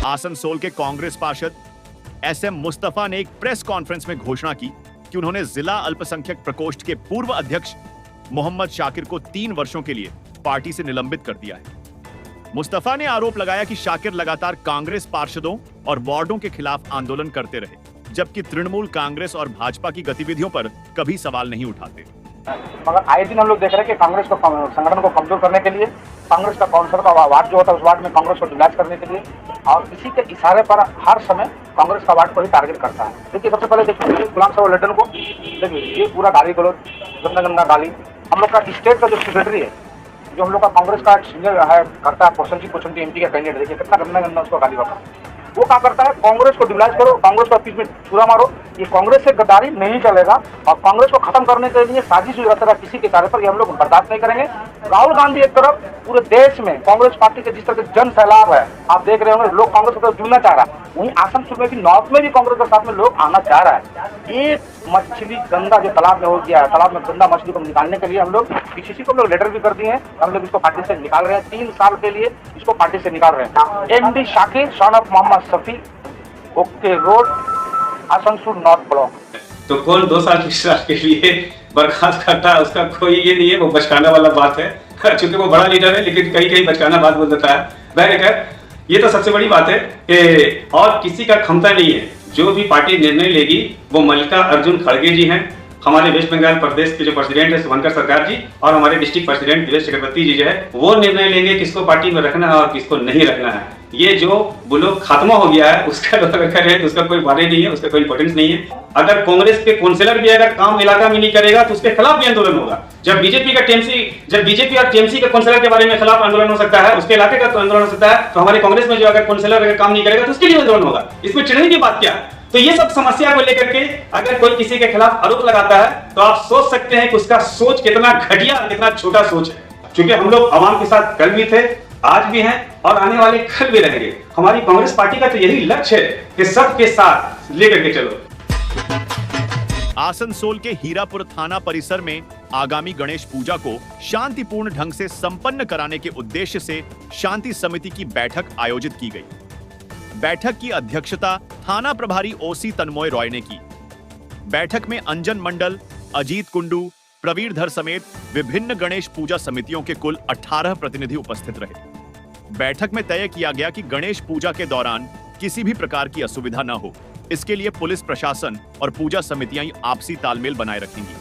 आसनसोल के कांग्रेस पार्षद एसएम मुस्तफा ने एक प्रेस कॉन्फ्रेंस में घोषणा की कि उन्होंने जिला अल्पसंख्यक प्रकोष्ठ के पूर्व अध्यक्ष मोहम्मद शाकिर को 3 वर्षों के लिए पार्टी से निलंबित कर दिया है। मुस्तफा ने आरोप लगाया कि शाकिर लगातार कांग्रेस पार्षदों और वार्डों के खिलाफ आंदोलन करते रहे, जबकि तृणमूल कांग्रेस और भाजपा की गतिविधियों पर कभी सवाल नहीं उठाते। मगर आए दिन हम लोग देख रहे हैं कि कांग्रेस को संगठन को कमजोर करने के लिए, कांग्रेस का काउंसिलर का वार्ड जो होता है उस वार्ड में कांग्रेस को डिलाइज करने के लिए और इसी के इशारे पर हर समय कांग्रेस का वार्ड को ही टारगेट करता है। देखिए सबसे पहले देखिए गुलाम साहब लड्डन को देखिए, ये पूरा गाली गलौज, गंदा गंदा गाली। हम लोग का स्टेट का जो सेक्रेटरी है, जो हम लोग का कांग्रेस का सीनियर है करता है, पोषण एमपी का कैंडिडेट, देखिए कितना गंदा गंदा उसको गाली बकता है। वो क्या करता है, कांग्रेस को डिलाइज करो, कांग्रेस को ऑफिस में छुरा मारो। ये कांग्रेस से गद्दारी नहीं चलेगा और कांग्रेस को खत्म करने के लिए साजिश रहता है किसी के कार्य पर, ये हम लोग बर्दाश्त नहीं करेंगे। राहुल गांधी एक तरफ पूरे देश में कांग्रेस पार्टी के जिस तरह के जन सैलाब है, आप देख रहे होंगे, लोग कांग्रेस की तरफ जुड़ना चाह रहा है। वहीं आसनसोल में भी, नॉर्थ में भी कांग्रेस के साथ में लोग आना चाह रहा है। एक मछली गंदा जो तालाब में हो गया है, तालाब में गंदा मछली को निकालने के लिए हम लोग पीसीसी को हम लोग लेटर भी कर दिए हैं। हम लोग इसको पार्टी से निकाल रहे हैं, 3 साल के लिए इसको पार्टी से निकाल रहे हैं। MD Shakir son of Mohammad Shafi, okay road, Asansol north block. तो कौन 2 साल 3 साल के लिए बर्खास्त करता है, उसका कोई ये नहीं है, वो बचकाना वाला बात है। चूंकि वो बड़ा लीडर है लेकिन कहीं कहीं बचकाना बात बोल देता है। बहरकैफ ये तो सबसे बड़ी बात है कि और किसी का क्षमता नहीं है, जो भी पार्टी निर्णय लेगी वो मल्लिकार्जुन खड़गे जी हैं, हमारे वेस्ट बंगाल प्रदेश के जो प्रेसिडेंट है शुभंकर सरकार जी, और हमारे डिस्ट्रिक्ट प्रेसिडेंट दिवेश चक्रवर्ती जी जो है वो निर्णय लेंगे किसको पार्टी में रखना है और किसको नहीं रखना है। ये जो ब्लॉक खत्म हो गया है उसका उसका कोई बारे नहीं है, उसका कोई इंपॉर्टेंस नहीं है। अगर कांग्रेस के काउंसिलर भी अगर काम इलाका में नहीं करेगा तो उसके खिलाफ भी आंदोलन होगा। जब बीजेपी और टीएमसी के काउंसिलर के बारे में खिलाफ आंदोलन हो सकता है, उसके इलाके का तो आंदोलन हो सकता है, तो हमारे कांग्रेस में जो अगर काउंसिलर अगर काम नहीं करेगा तो उसके लिए आंदोलन होगा। इसमें चिढ़ने की बात क्या है? तो ये सब समस्या को लेकर के अगर कोई किसी के खिलाफ आरोप लगाता है तो आप सोच सकते हैं कि उसका सोच कितना घटिया, कितना छोटा सोच है। क्योंकि हम लोग आवाम के साथ कल भी थे, आज भी हैं और आने वाले कल भी रहेंगे। हमारी कांग्रेस पार्टी का तो यही लक्ष्य है कि सबके साथ लेकर के चलो। आसनसोल के हीरापुर थाना परिसर में आगामी गणेश पूजा को शांतिपूर्ण ढंग से संपन्न कराने के उद्देश्य से शांति समिति की बैठक आयोजित की गई। बैठक की अध्यक्षता थाना प्रभारी ओसी तन्मय रॉय ने की। बैठक में अंजन मंडल, अजीत कुंडू, प्रवीरधर समेत विभिन्न गणेश पूजा समितियों के कुल 18 प्रतिनिधि उपस्थित रहे। बैठक में तय किया गया कि गणेश पूजा के दौरान किसी भी प्रकार की असुविधा न हो, इसके लिए पुलिस प्रशासन और पूजा समितियां आपसी तालमेल बनाए रखेंगी।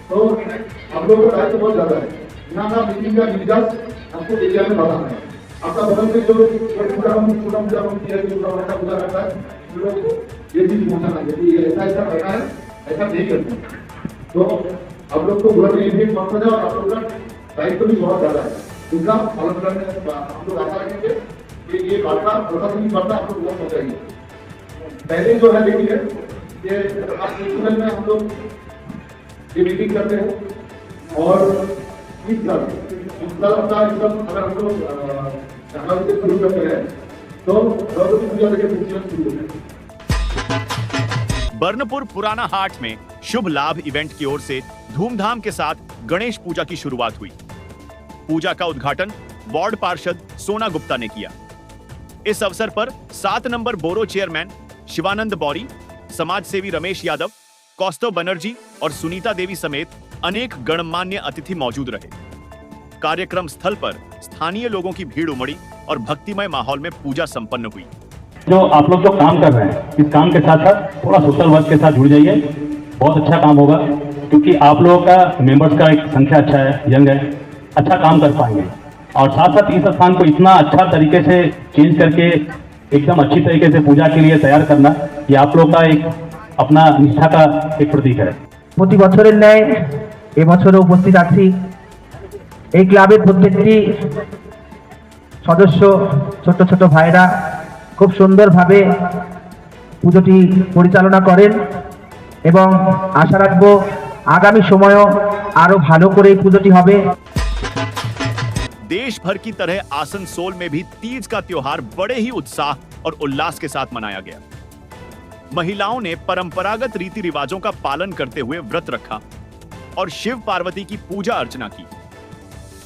तो हम लोग का दायित्व बहुत ज्यादा है। यहाँ का मीटिंग का निर्देश हमको एरिया में बताना है। आपका बगल में जो पूरा पूजा करता है, लोग ये चीज पहुंचाना है, ऐसा ऐसा करना है, ऐसा नहीं करना है। तो आप लोग को पूरा एक मकसद है और आप लोग का दायित्व भी बहुत ज्यादा है। इसका पालन करने हम लोग आशा रखेंगे कि ये वार्ता प्रशासनिक वार्ता आप लोग बहुत पहुंचाएंगे। पहले जो है देखिए ये में हम लोग ये मीटिंग करते हैं और इस साल का एकदम अगर हम लोग शुरू करते हैं तो पूजा शुरू होते हैं। बर्नपुर पुराना हाट में शुभ लाभ इवेंट की ओर से धूमधाम के साथ गणेश पूजा की शुरुआत हुई। पूजा का उद्घाटन वार्ड पार्षद सोना गुप्ता ने किया। इस अवसर पर 7 नंबर बोरो चेयरमैन शिवानंद बौरी, समाज सेवी रमेश यादव, कौस्तव बनर्जी और सुनीता देवी समेत अनेक गणमान्य अतिथि मौजूद रहे। कार्यक्रम स्थल पर स्थानीय लोगों की भीड़ उमड़ी और भक्तिमय माहौल में पूजा संपन्न हुई। जो आप लोग जो काम कर रहे हैं, इस काम के साथ साथ थोड़ा सोशल वर्क के साथ जुड़ जाइए, बहुत अच्छा काम होगा। क्योंकि आप लोगों का मेंबर्स का एक संख्या अच्छा है, यंग है, अच्छा काम कर पाएंगे। और साथ साथ इस स्थान को इतना अच्छा तरीके से चेंज करके एकदम अच्छी तरीके से पूजा के लिए तैयार करना, ये आप लोग का एक अपना निष्ठा का एक प्रतीक है। প্রতি বছরের ন্যায় এবছরও উপস্থিত আছি। এই ক্লাবের প্রত্যেকটি সদস্য, ছোট ছোট ভাইরা খুব সুন্দরভাবে পুজোটি পরিচালনা করেন এবং আশা রাখবো আগামী সময়ও আরো ভালো করে এই পুজোটি হবে। देश भर की तरह आसनसोल में भी तीज का त्योहार बड़े ही उत्साह और उल्लास के साथ मनाया गया। महिलाओं ने परंपरागत रीति रिवाजों का पालन करते हुए व्रत रखा। और शिव पार्वती की पूजा अर्चना की।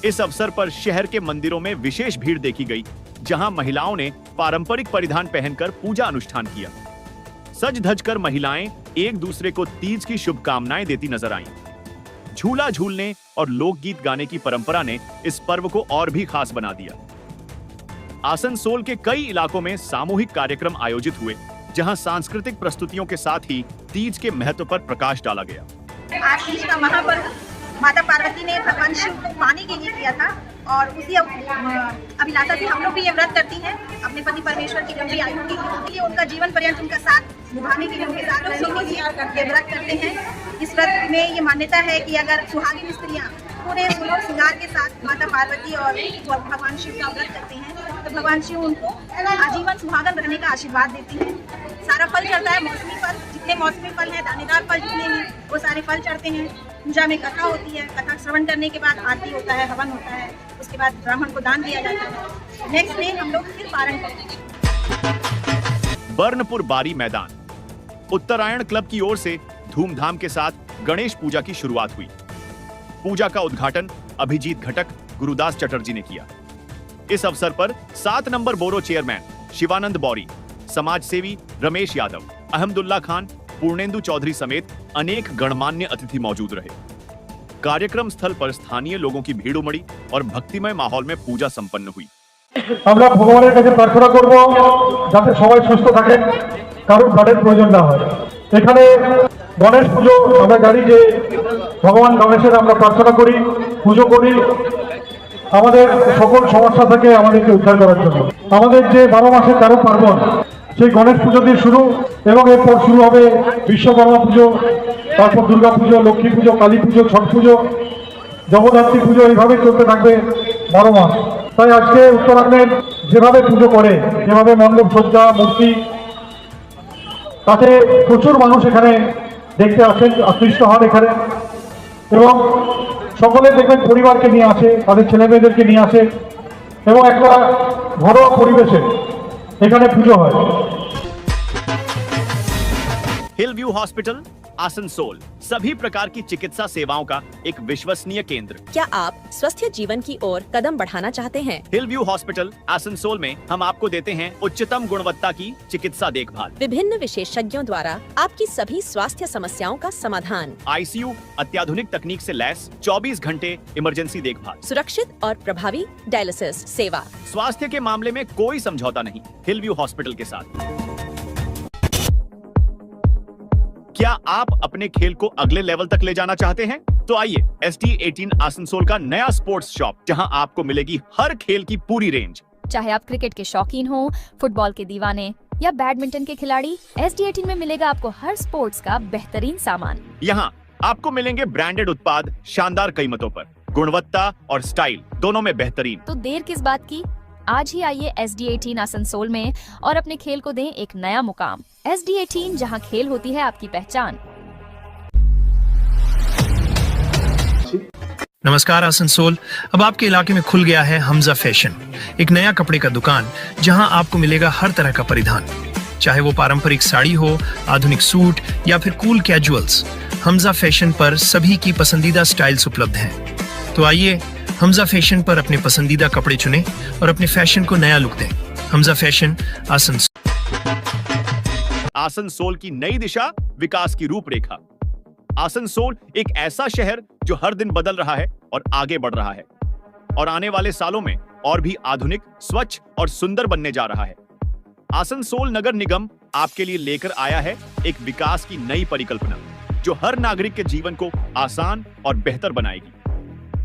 इस अवसर पर शहर के मंदिरों में विशेष भीड़ देखी गई, जहां महिलाओं ने पारंपरिक परिधान पहनकर पूजा अनुष्ठान किया। सज धज कर महिलाएं एक दूसरे को तीज की शुभकामनाएं देती नजर आईं। झूला झूलने और लोकगीत गाने की परंपरा ने इस पर्व को और भी खास बना दिया। आसनसोल के कई इलाकों में सामूहिक कार्यक्रम आयोजित हुए, जहां सांस्कृतिक प्रस्तुतियों के साथ ही तीज के महत्व पर प्रकाश डाला गया। आज तीज का महापर्व माता पार्वती ने भगवान शिव को पाने के लिए किया था और उसी अभिलाषा से हम लोग भी ये व्रत करती हैं अपने पति परमेश्वर की लंबी आयु के लिए, उनका जीवन पर्यंत उनका साथ निभाने के लिए, उनके साथ रहने के लिए ये व्रत करते हैं। इस व्रत में ये मान्यता है कि अगर सुहागिन स्त्रियाँ पूरे सुलभ श्रृंगार के साथ माता पार्वती और भगवान शिव का व्रत करते हैं तो भगवान शिव उनको आजीवन सुहागन रहने का आशीर्वाद देते हैं। सारा फल चढ़ता है, मौसमी फल, जितने मौसमी फल हैं, दानेदार फल जितने हैं, वो सारे फल चढ़ते हैं। पूजा में कथा होती है, कथा श्रवण करने के बाद आरती होता है, हवन होता है, उसके बाद ब्राह्मण को दान दिया जाता है। नेक्स्ट डे हम लोग फिर पारण करते हैं। बर्नपुर बारी मैदान उत्तरायण क्लब की ओर से धूमधाम के साथ गणेश पूजा की शुरुआत हुई। पूजा का उद्घाटन अभिजीत घटक, गुरुदास चटर्जी ने किया। इस अवसर पर 7 नंबर बोरो चेयरमैन शिवानंद बौरी, समाज सेवी रमेश यादव, अहमदुल्ला खान, पूर्णेंदु चौधरी समेत अनेक गणमान्य अतिथि मौजूद रहे। कार्यक्रम स्थल पर स्थानीय लोगों की भीड़ उमड़ी और भक्तिमय माहौल में पूजा संपन्न हुई। আমরা ভগবানের কাছে প্রার্থনা করব যাতে সবাই সুস্থ থাকেন, কারোর ব্লাডের প্রয়োজন না হয়। এখানে গণেশ পুজো আমরা জানি যে ভগবান গণেশের আমরা প্রার্থনা করি, পুজো করি আমাদের সকল সমস্যা থেকে আমাদেরকে উদ্ধার করার জন্য। আমাদের যে 12 মাসের 13 পার্বণ সেই গণেশ পুজো দিয়ে শুরু এবং এরপর শুরু হবে বিশ্বকর্মা পুজো, তারপর দুর্গা পুজো, লক্ষ্মী পুজো, কালী পুজো, ছট পুজো, জগদ্ধাত্রী পুজো, এইভাবে চলতে থাকবে 12 মাস। তাই আজকে উত্তরাখণ্ডের যেভাবে পুজো করে, যেভাবে মণ্ডপ সজ্জা, মূর্তি, তাতে প্রচুর মানুষ এখানে দেখতে আসেন, আকৃষ্ট হন এখানে এবং সকলে দেখবেন পরিবারকে নিয়ে আসে, তাদের ছেলে মেয়েদেরকে নিয়ে আসে এবং একটা ঘরোয়া পরিবেশে এখানে পুজো হয়। हिल व्यू हॉस्पिटल आसनसोल सभी प्रकार की चिकित्सा सेवाओं का एक विश्वसनीय केंद्र। क्या आप स्वस्थ जीवन की ओर कदम बढ़ाना चाहते हैं? हिल व्यू हॉस्पिटल आसनसोल में हम आपको देते हैं उच्चतम गुणवत्ता की चिकित्सा देखभाल, विभिन्न विशेषज्ञों द्वारा आपकी सभी स्वास्थ्य समस्याओं का समाधान, आईसीयू, अत्याधुनिक तकनीक से लैस 24 घंटे इमरजेंसी देखभाल, सुरक्षित और प्रभावी डायलिसिस सेवा। स्वास्थ्य के मामले में कोई समझौता नहीं। हिल व्यू हॉस्पिटल के साथ। क्या आप अपने खेल को अगले लेवल तक ले जाना चाहते हैं? तो आइए SD18 आसनसोल का नया स्पोर्ट्स शॉप, जहां आपको मिलेगी हर खेल की पूरी रेंज। चाहे आप क्रिकेट के शौकीन हो, फुटबॉल के दीवाने या बैडमिंटन के खिलाड़ी, SD18 में मिलेगा आपको हर स्पोर्ट्स का बेहतरीन सामान। यहाँ आपको मिलेंगे ब्रांडेड उत्पाद शानदार कीमतों पर, गुणवत्ता और स्टाइल दोनों में बेहतरीन। तो देर किस बात की, आज ही आइए SD18 आसनसोल में और अपने खेल को दें एक नया मुकाम। SD18, जहां खेल होती है आपकी पहचान। नमस्कार आसनसोल, अब आपके इलाके में खुल गया है हमजा फैशन, एक नया कपड़े का दुकान जहां आपको मिलेगा हर तरह का परिधान, चाहे वो पारंपरिक साड़ी हो, आधुनिक सूट या फिर कूल कैजुअल्स। हमजा फैशन पर सभी की पसंदीदा स्टाइल्स उपलब्ध हैं। तो आइए हमजा फैशन पर अपने पसंदीदा कपड़े चुनें और अपने फैशन को नया लुक दें। हमजा फैशन आसनसोल। आसनसोल की नई दिशा, विकास की रूपरेखा। आसनसोल एक ऐसा शहर जो हर दिन बदल रहा है और आगे बढ़ रहा है और आने वाले सालों में और भी आधुनिक, स्वच्छ और सुंदर बनने जा रहा है। आसनसोल नगर निगम आपके लिए लेकर आया है एक विकास की नई परिकल्पना जो हर नागरिक के जीवन को आसान और बेहतर बनाएगी।